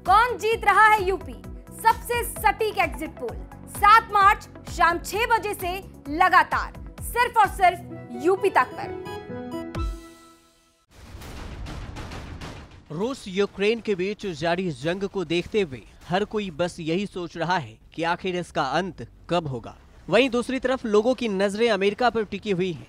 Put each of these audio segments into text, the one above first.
कौन जीत रहा है यूपी? सबसे सटीक एग्जिट पोल 7 मार्च शाम 6 बजे से लगातार सिर्फ और सिर्फ यूपी तक पर। रूस यूक्रेन के बीच जारी जंग को देखते हुए हर कोई बस यही सोच रहा है कि आखिर इसका अंत कब होगा। वहीं दूसरी तरफ लोगों की नजरें अमेरिका पर टिकी हुई हैं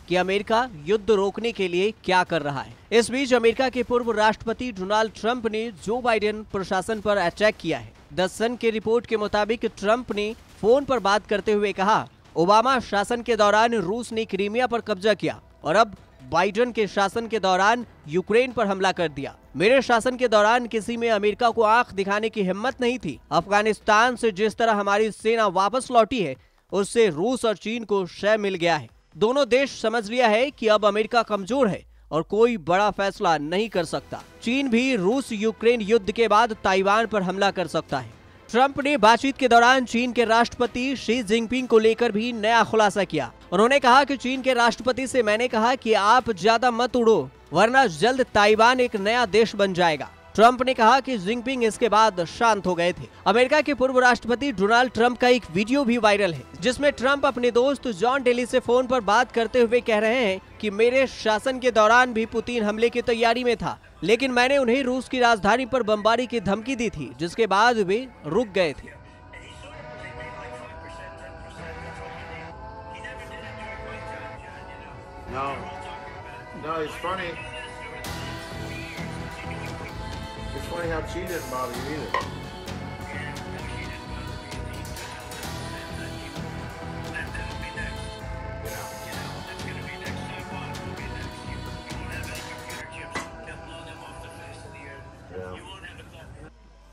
कि अमेरिका युद्ध रोकने के लिए क्या कर रहा है। इस बीच अमेरिका के पूर्व राष्ट्रपति डोनाल्ड ट्रंप ने जो बाइडेन प्रशासन पर अटैक किया है। द सन की रिपोर्ट के मुताबिक ट्रंप ने फोन पर बात करते हुए कहा, ओबामा शासन के दौरान रूस ने क्रीमिया पर कब्जा किया और अब बाइडेन के शासन के दौरान यूक्रेन पर हमला कर दिया। मेरे शासन के दौरान किसी में अमेरिका को आंख दिखाने की हिम्मत नहीं थी। अफगानिस्तान से जिस तरह हमारी सेना वापस लौटी है, उससे रूस और चीन को शय मिल गया है। दोनों देश समझ लिया है कि अब अमेरिका कमजोर है और कोई बड़ा फैसला नहीं कर सकता। चीन भी रूस यूक्रेन युद्ध के बाद ताइवान पर हमला कर सकता है। ट्रंप ने बातचीत के दौरान चीन के राष्ट्रपति शी जिनपिंग को लेकर भी नया खुलासा किया। उन्होंने कहा कि चीन के राष्ट्रपति से मैंने कहा कि आप ज्यादा मत उड़ो, वरना जल्द ताइवान एक नया देश बन जाएगा। ट्रंप ने कहा कि जिनपिंग इसके बाद शांत हो गए थे। अमेरिका के पूर्व राष्ट्रपति डोनाल्ड ट्रंप का एक वीडियो भी वायरल है, जिसमें ट्रंप अपने दोस्त जॉन डेली से फोन पर बात करते हुए कह रहे हैं कि मेरे शासन के दौरान भी पुतिन हमले की तैयारी में था, लेकिन मैंने उन्हें रूस की राजधानी पर बमबारी की धमकी दी थी, जिसके बाद वे रुक गए थे। No, it's funny. It's funny how she didn't bother you either.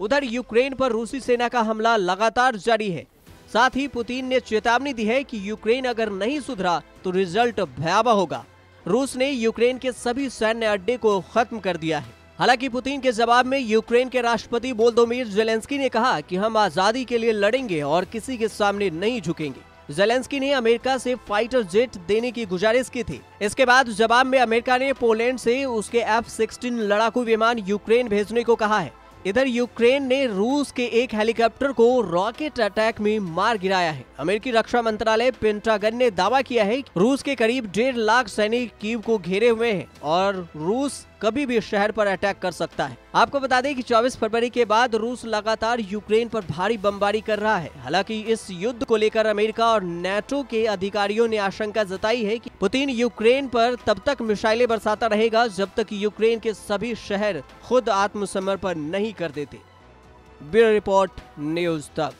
उधर यूक्रेन पर रूसी सेना का हमला लगातार जारी है। साथ ही पुतिन ने चेतावनी दी है कि यूक्रेन अगर नहीं सुधरा तो रिजल्ट भयावह होगा। रूस ने यूक्रेन के सभी सैन्य अड्डे को खत्म कर दिया है। हालांकि पुतिन के जवाब में यूक्रेन के राष्ट्रपति वोलोदिमीर ज़ेलेंस्की ने कहा कि हम आजादी के लिए लड़ेंगे और किसी के सामने नहीं झुकेंगे। ज़ेलेंस्की ने अमेरिका से फाइटर जेट देने की गुजारिश की थी। इसके बाद जवाब में अमेरिका ने पोलैंड से उसके F-16 लड़ाकू विमान यूक्रेन भेजने को कहा है। इधर यूक्रेन ने रूस के एक हेलीकॉप्टर को रॉकेट अटैक में मार गिराया है। अमेरिकी रक्षा मंत्रालय पेंटागन ने दावा किया है कि रूस के करीब 1.5 लाख सैनिक कीव को घेरे हुए हैं और रूस कभी भी शहर पर अटैक कर सकता है। आपको बता दें कि 24 फरवरी के बाद रूस लगातार यूक्रेन पर भारी बमबारी कर रहा है। हालांकि इस युद्ध को लेकर अमेरिका और नेटो के अधिकारियों ने आशंका जताई है कि पुतिन यूक्रेन पर तब तक मिसाइलें बरसाता रहेगा जब तक यूक्रेन के सभी शहर खुद आत्मसमर्पण नहीं कर देते। ब्यूरो रिपोर्ट, न्यूज़ तक।